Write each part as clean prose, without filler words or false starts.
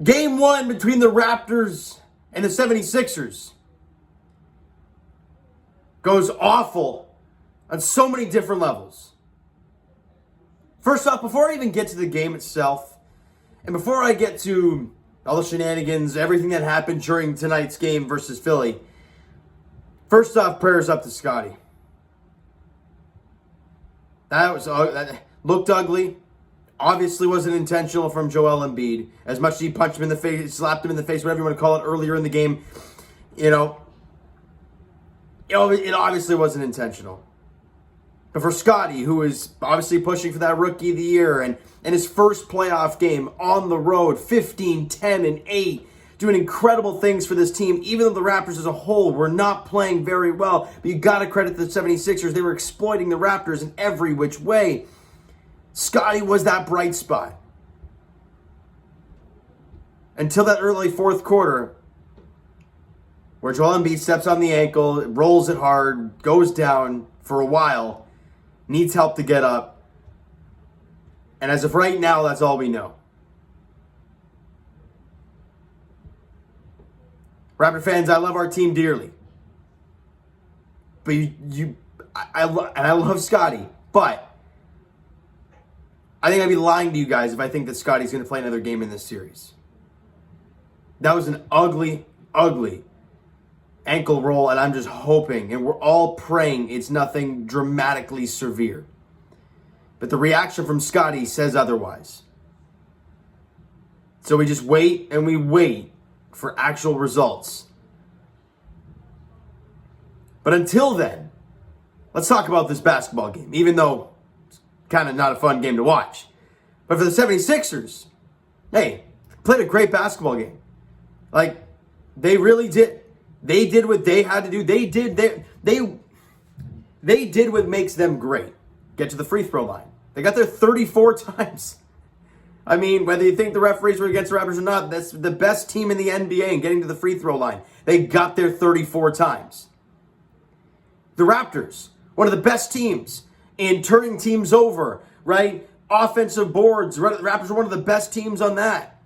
Game one between the Raptors and the 76ers goes awful on so many different levels. First off, before I even get to the game itself, and before I get to all the shenanigans, everything that happened during tonight's game versus Philly, first off, prayers up to Scottie. That looked ugly. Obviously wasn't intentional from Joel Embiid. As much as he punched him in the face, slapped him in the face, whatever you want to call it, earlier in the game, it obviously wasn't intentional. But for Scottie, who is obviously pushing for that Rookie of the Year and his first playoff game on the road, 15, 10, and 8, doing incredible things for this team, even though the Raptors as a whole were not playing very well. But you got to credit the 76ers. They were exploiting the Raptors in every which way. Scottie was that bright spot. Until that early fourth quarter, where Joel Embiid steps on the ankle, rolls it hard, goes down for a while, needs help to get up. And as of right now, that's all we know. Raptor fans, I love our team dearly. But I love Scottie, but I think I'd be lying to you guys if I think that Scottie's going to play another game in this series. That was an ugly, ugly ankle roll, and I'm just hoping, and we're all praying it's nothing dramatically severe. But the reaction from Scottie says otherwise. So we just wait and we wait for actual results. But until then, let's talk about this basketball game, even though it's kind of not a fun game to watch. But for the 76ers, hey, played a great basketball game. Like, they really did. They did what they had to do. They did what makes them great. Get to the free throw line. They got there 34 times. I mean, whether you think the referees were against the Raptors or not, that's the best team in the NBA in getting to the free throw line. They got there 34 times. The Raptors, one of the best teams in turning teams over, right? Offensive boards. The Raptors are one of the best teams on that.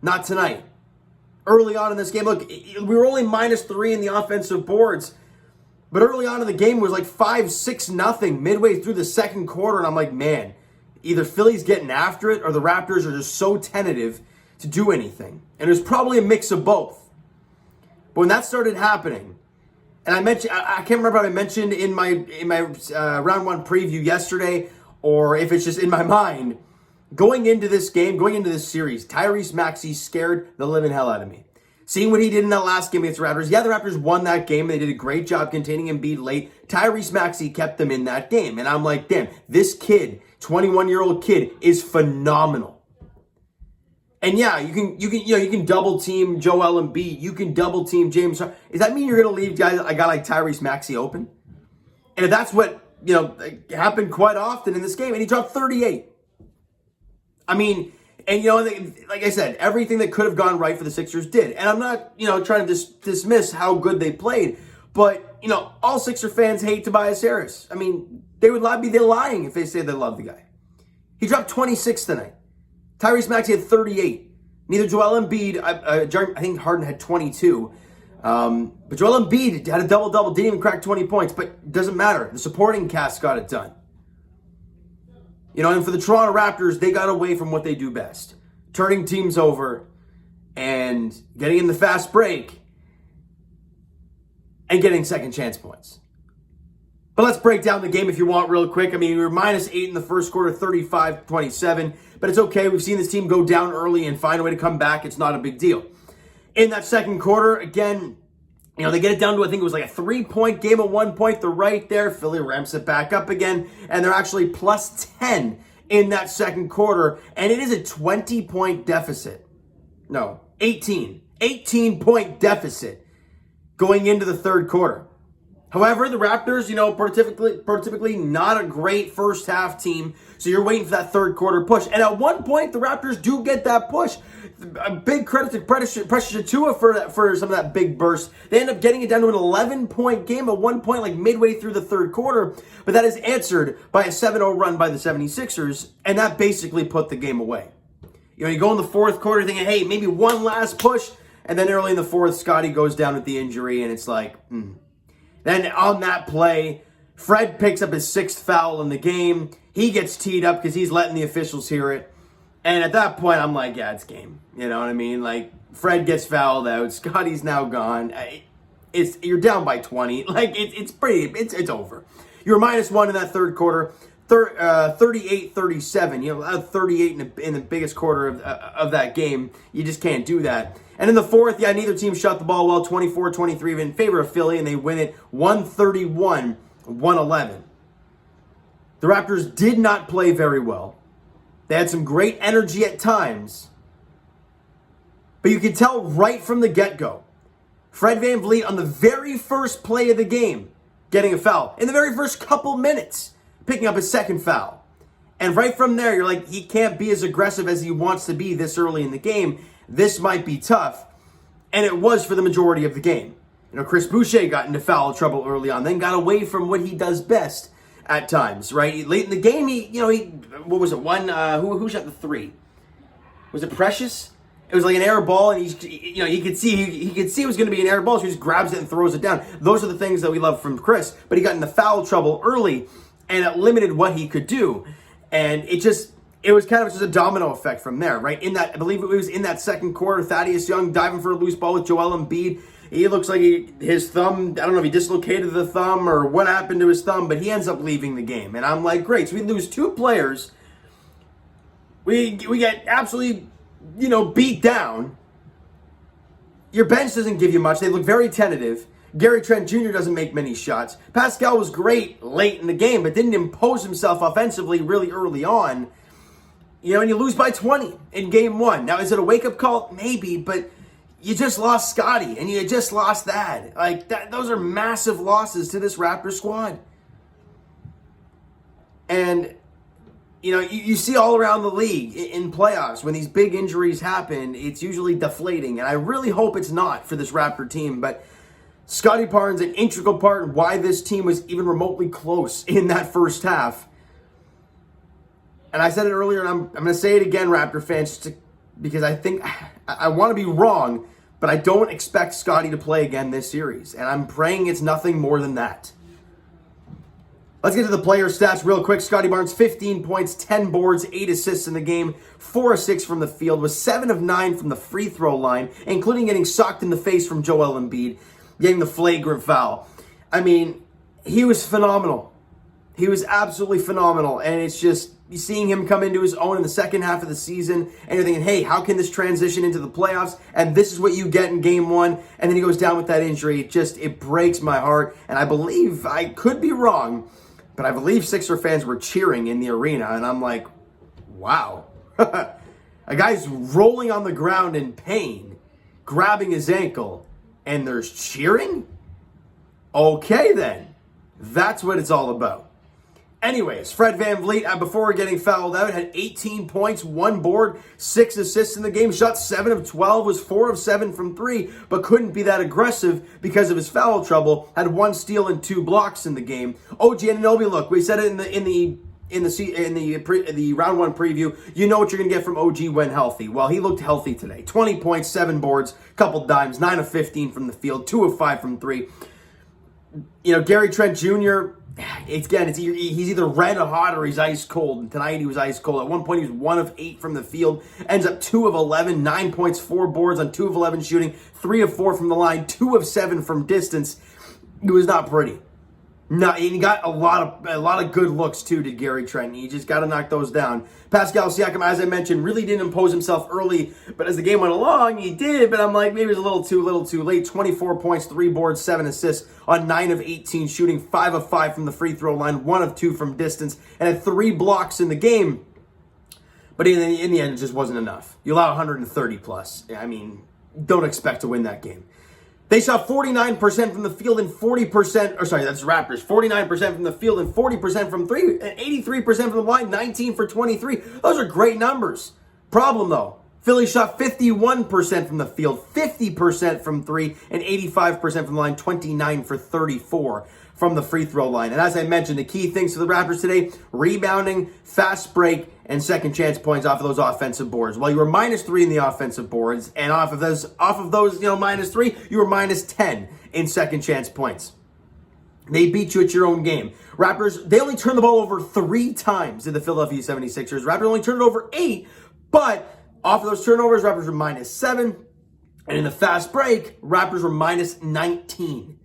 Not tonight. Early on in this game, look, we were only -3 in the offensive boards. But early on in the game, it was like 5-6-0 midway through the second quarter. And I'm like, man, either Philly's getting after it or the Raptors are just so tentative to do anything. And it was probably a mix of both. But when that started happening, and I mentioned, I can't remember if I mentioned in my round one preview yesterday, or if it's just in my mind, going into this game, going into this series, Tyrese Maxey scared the living hell out of me. Seeing what he did in that last game against the Raptors. Yeah, the Raptors won that game. They did a great job containing Embiid late. Tyrese Maxey kept them in that game. And I'm like, damn, this kid, 21-year-old kid, is phenomenal. And yeah, you can double team Joel Embiid. You can double team James Harden. Does that mean you're going to leave a guy like Tyrese Maxey open? And if that's what, happened quite often in this game, and he dropped 38. I mean, and like I said, everything that could have gone right for the Sixers did. And I'm not, trying to dismiss how good they played. But, all Sixer fans hate Tobias Harris. I mean, they would be lying if they say they love the guy. He dropped 26 tonight. Tyrese Maxey had 38. Neither Joel Embiid, I think Harden had 22. But Joel Embiid had a double-double, didn't even crack 20 points. But it doesn't matter. The supporting cast got it done. And for the Toronto Raptors, they got away from what they do best. Turning teams over and getting in the fast break and getting second chance points. But let's break down the game if you want real quick. I mean, we were -8 in the first quarter, 35-27. But it's okay. We've seen this team go down early and find a way to come back. It's not a big deal. In that second quarter, again, they get it down to, I think it was like a 3-point game at one point. They're right there. Philly ramps it back up again. And they're actually +10 in that second quarter. And it is a 20-point deficit. No, 18. 18-point deficit going into the third quarter. However, the Raptors, prototypically not a great first half team. So you're waiting for that third quarter push. And at one point, the Raptors do get that push. A big credit to Precious Achiuwa for some of that big burst. They end up getting it down to an 11-point game at one point, like midway through the third quarter. But that is answered by a 7-0 run by the 76ers. And that basically put the game away. You go in the fourth quarter thinking, hey, maybe one last push. And then early in the fourth, Scottie goes down with the injury, and it's like, Then on that play, Fred picks up his sixth foul in the game. He gets teed up because he's letting the officials hear it. And at that point, I'm like, yeah, it's game. You know what I mean? Like, Fred gets fouled out. Scottie's now gone. You're down by 20. Like, it's over. You were -1 in that third quarter. 38-37. 38 in the biggest quarter of that game. You just can't do that. And in the fourth, neither team shot the ball well. 24-23 in favor of Philly, and they win it 131-111. The Raptors did not play very well. They had some great energy at times. But you could tell right from the get-go, Fred VanVleet on the very first play of the game getting a foul. In the very first couple minutes, picking up his second foul. And right from there, you're like, he can't be as aggressive as he wants to be this early in the game. This might be tough. And it was for the majority of the game. Chris Boucher got into foul trouble early on, then got away from what he does best at times, right? Late in the game, what was it? Who shot the three? Was it Precious? It was like an air ball, and he could see it was going to be an air ball, so he just grabs it and throws it down. Those are the things that we love from Chris. But he got into foul trouble early, and it limited what he could do. And it was kind of just a domino effect from there, right? I believe it was in that second quarter, Thaddeus Young diving for a loose ball with Joel Embiid. He looks like his thumb, I don't know if he dislocated the thumb or what happened to his thumb, but he ends up leaving the game. And I'm like, great, so we lose two players. We get absolutely, beat down. Your bench doesn't give you much. They look very tentative. Gary Trent Jr. doesn't make many shots. Pascal was great late in the game, but didn't impose himself offensively really early on. And you lose by 20 in game one. Now, is it a wake-up call? Maybe, but you just lost Scottie, and you just lost that. Those are massive losses to this Raptor squad. And, you see all around the league in playoffs, when these big injuries happen, it's usually deflating. And I really hope it's not for this Raptor team, but Scottie Barnes, an integral part in why this team was even remotely close in that first half. And I said it earlier, and I'm going to say it again, Raptor fans, because I think I want to be wrong, but I don't expect Scottie to play again this series. And I'm praying it's nothing more than that. Let's get to the player stats real quick. Scottie Barnes, 15 points, 10 boards, 8 assists in the game, 4 of 6 from the field, was 7 of 9 from the free throw line, including getting socked in the face from Joel Embiid, getting the flagrant foul. I mean, he was phenomenal. He was absolutely phenomenal. And it's just seeing him come into his own in the second half of the season, and you're thinking, hey, how can this transition into the playoffs? And this is what you get in game one. And then he goes down with that injury. It breaks my heart. And I believe, I could be wrong, but I believe Sixer fans were cheering in the arena. And I'm like, wow. A guy's rolling on the ground in pain, grabbing his ankle, and there's cheering? Okay, then. That's what it's all about. Anyways, Fred VanVleet, before getting fouled out, had 18 points, 1 board, 6 assists in the game, shot 7 of 12, was 4 of 7 from 3, but couldn't be that aggressive because of his foul trouble, had 1 steal and 2 blocks in the game. OG Anunoby, look, we said it in the round 1 preview, you know what you're going to get from OG when healthy. Well, he looked healthy today. 20 points, 7 boards, couple dimes, 9 of 15 from the field, 2 of 5 from 3. Gary Trent Jr., he's either red hot or he's ice cold. And tonight he was ice cold. At one point he was 1 of 8 from the field. Ends up 2 of 11, 9 points, 4 boards on 2 of 11 shooting, 3 of 4 from the line, 2 of 7 from distance. It was not pretty. No, and he got a lot of good looks too, did Gary Trent. You just got to knock those down. Pascal Siakam, as I mentioned, really didn't impose himself early, but as the game went along, he did. But I'm like, maybe it was a little too late. 24 points, 3 boards, 7 assists on 9 of 18 shooting, 5 of 5 from the free throw line, 1 of 2 from distance, and had 3 blocks in the game. But in the end, it just wasn't enough. You allow 130 plus. I mean, don't expect to win that game. They shot 49% from the field and 40%, that's Raptors, 49% from the field and 40% from 3, and 83% from the line, 19 for 23. Those are great numbers. Problem though, Philly shot 51% from the field, 50% from 3, and 85% from the line, 29 for 34. from the free throw line. And as I mentioned, the key things for the Raptors today, rebounding, fast break, and second chance points off of those offensive boards. Well, you were -3 in the offensive boards, and off of those, -3, you were -10 in second chance points. They beat you at your own game. Raptors, they only turned the ball over 3 times in the Philadelphia 76ers. Raptors only turned it over 8, but off of those turnovers, Raptors were -7. And in the fast break, Raptors were -19.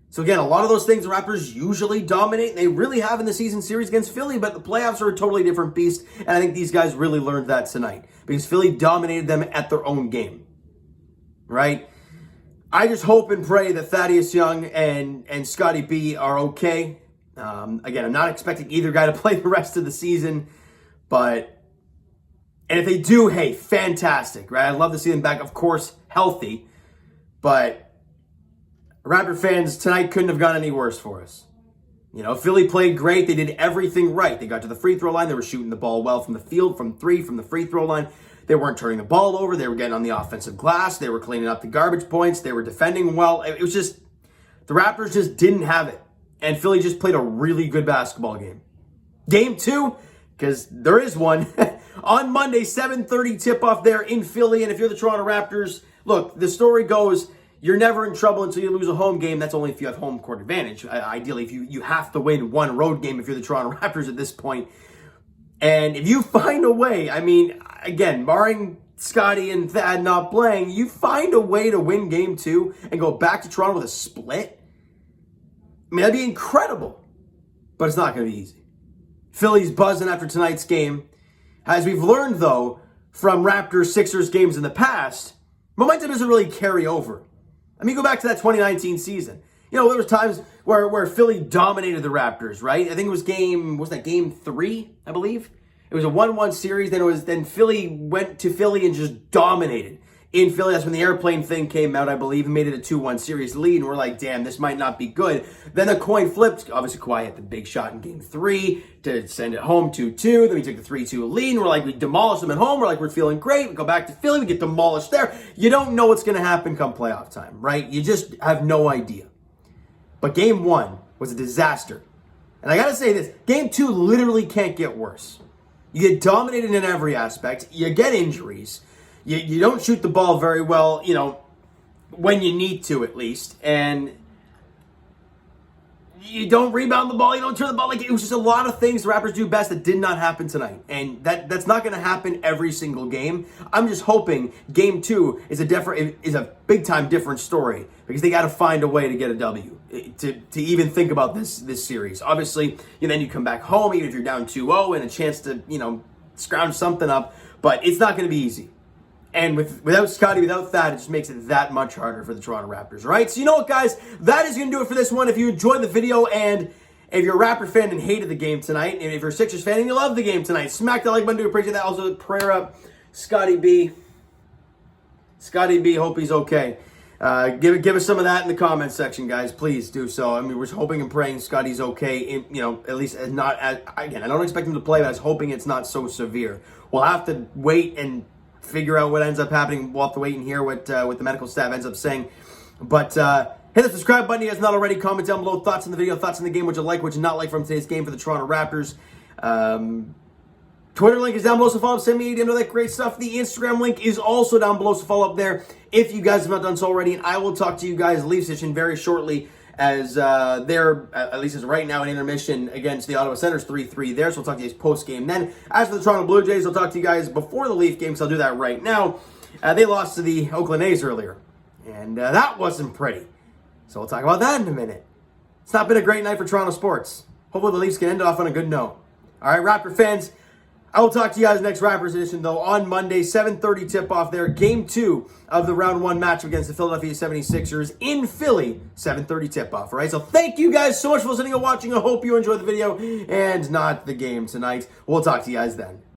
So again, a lot of those things the Raptors usually dominate. They really have in the season series against Philly, but the playoffs are a totally different beast. And I think these guys really learned that tonight because Philly dominated them at their own game, right? I just hope and pray that Thaddeus Young and Scotty B are okay. Again, I'm not expecting either guy to play the rest of the season, and if they do, hey, fantastic, right? I'd love to see them back, of course, healthy, but Raptor fans, tonight couldn't have gone any worse for us. Philly played great. They did everything right. They got to the free throw line. They were shooting the ball well from the field, from 3, from the free throw line. They weren't turning the ball over. They were getting on the offensive glass. They were cleaning up the garbage points. They were defending well. It was just, the Raptors just didn't have it. And Philly just played a really good basketball game. Game 2, because there is one, on Monday, 7:30 tip-off there in Philly. And if you're the Toronto Raptors, look, the story goes, you're never in trouble until you lose a home game. That's only if you have home court advantage. Ideally, if you have to win one road game if you're the Toronto Raptors at this point. And if you find a way, again, barring Scotty and Thad not playing, you find a way to win game 2 and go back to Toronto with a split. That'd be incredible. But it's not going to be easy. Philly's buzzing after tonight's game. As we've learned, though, from Raptors-Sixers games in the past, momentum doesn't really carry over. Go back to that 2019 season. There was times where Philly dominated the Raptors, right? I think it was game 3, I believe? It was a 1-1 series. Then Philly went to Philly and just dominated. In Philly, that's when the airplane thing came out, I believe, and made it a 2-1 series lead. And we're like, damn, this might not be good. Then the coin flipped. Obviously, Kawhi had the big shot in game 3 to send it home 2-2. Then we took the 3-2 lead, and we're like, we demolished them at home. We're like, we're feeling great. We go back to Philly. We get demolished there. You don't know what's going to happen come playoff time, right? You just have no idea. But game 1 was a disaster. And I got to say this, game 2 literally can't get worse. You get dominated in every aspect. You get injuries. You don't shoot the ball very well, when you need to at least. And you don't rebound the ball. You don't turn the ball. It was just a lot of things the Raptors do best that did not happen tonight. And that's not going to happen every single game. I'm just hoping game 2 is a big-time different story because they got to find a way to get a W to even think about this series. Obviously, then you come back home, even if you're down 2-0 and a chance to, scrounge something up. But it's not going to be easy. And without Scotty, without Thad, it just makes it that much harder for the Toronto Raptors, right? So you know what, guys? That is going to do it for this one. If you enjoyed the video and if you're a Raptor fan and hated the game tonight, and if you're a Sixers fan and you love the game tonight, smack that like button. Do appreciate that. Also, prayer up Scotty B. Scotty B, hope he's okay. Give us some of that in the comments section, guys. Please do so. We're hoping and praying Scotty's okay. At least not as, again, I don't expect him to play, but I was hoping it's not so severe. We'll have to wait and figure out what ends up happening. We'll have to wait and hear what the medical staff ends up saying. But hit the subscribe button if you guys not already. Comment down below thoughts on the video, thoughts on the game, what you like, what you not like from today's game for the Toronto Raptors. Twitter link is down below, so follow up, send me all that great stuff. The Instagram link is also down below, so follow up there if you guys have not done so already. And I will talk to you guys Leafs edition very shortly as they're, at least as right now, in intermission against the Ottawa Senators 3-3 there. So I'll talk to you guys post-game. Then, as for the Toronto Blue Jays, I'll talk to you guys before the Leaf game, so I'll do that right now. They lost to the Oakland A's earlier, and that wasn't pretty. So we'll talk about that in a minute. It's not been a great night for Toronto sports. Hopefully the Leafs can end off on a good note. All right, Raptor fans, I will talk to you guys next Raptors edition, though, on Monday, 7:30 tip-off there. Game 2 of the Round 1 match against the Philadelphia 76ers in Philly, 7:30 tip-off, all right? So thank you guys so much for listening and watching. I hope you enjoyed the video and not the game tonight. We'll talk to you guys then.